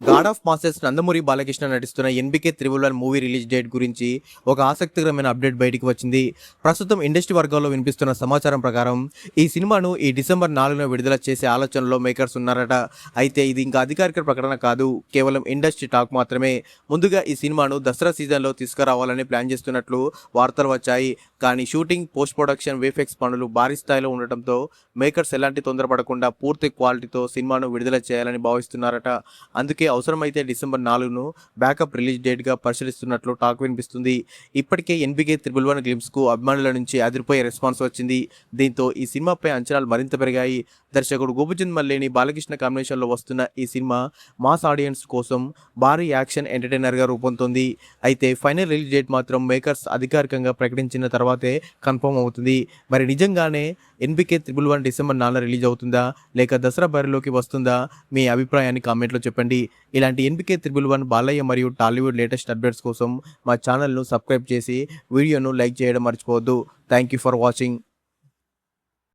God of masses Nandamuri Balakrishna నటిస్తున్న NBK triple one movie release date గురించి ఒక ఆసక్తికరమైన అప్డేట్ బయటికి వచ్చింది. ప్రస్తుతం ఇండస్ట్రీ వర్గాల్లో వినిపిస్తున్న సమాచారం ప్రకారం ఈ సినిమాను ఈ డిసెంబర్ 4న విడుదల చేసే ఆలోచనలో మేకర్స్ ఉన్నారట. అయితే ఇది ఇంకా అధికారిక ప్రకటన కాదు, కేవలం ఇండస్ట్రీ టాక్ మాత్రమే. ముందుగా ఈ సినిమాను దసరా సీజన్లో తీసుకురావాలని ప్లాన్ చేస్తున్నట్లు వార్తలు వచ్చాయి. కానీ షూటింగ్, పోస్ట్ ప్రొడక్షన్, విఎఫ్ఎక్స్ పనులు భారీ స్థాయిలో ఉండటంతో మేకర్స్ ఎలాంటి తొందరపడకుండా పూర్తి క్వాలిటీతో సినిమాను విడుదల చేయాలని భావిస్తున్నారట. అందుకే అవసరమైతే డిసెంబర్ 4ను బ్యాకప్ రిలీజ్ డేట్గా పరిశీలిస్తున్నట్లు టాక్ వినిపిస్తుంది. ఇప్పటికే ఎన్బికే త్రిబుల్ వన్ గ్లిమ్స్కు అభిమానుల నుంచి అదిరిపోయే రెస్పాన్స్ వచ్చింది. దీంతో ఈ సినిమాపై అంచనాలు మరింత పెరిగాయి. దర్శకుడు గోపిచంద్ మల్లేని బాలకృష్ణ కాంబినేషన్లో వస్తున్న ఈ సినిమా మాస్ ఆడియన్స్ కోసం భారీ యాక్షన్ ఎంటర్టైనర్గా రూపొందుతుంది. అయితే ఫైనల్ రిలీజ్ డేట్ మాత్రం మేకర్స్ అధికారికంగా ప్రకటించిన తర్వాతే కన్ఫర్మ్ అవుతుంది. మరి నిజంగానే NBK triple one December 4 release అవుతుందా, లేక దసరా బరిలోకి వస్తుందా? మీ అభిప్రాయాన్ని కామెంట్లో చెప్పండి. ఇలాంటి ఎన్బికే త్రిబుల్ వన్, బాలయ్య మరియు టాలీవుడ్ లేటెస్ట్ అప్డేట్స్ కోసం మా ఛానల్ను సబ్స్క్రైబ్ చేసి వీడియోను లైక్ చేయడం మర్చిపోవద్దు. Thank you for watching.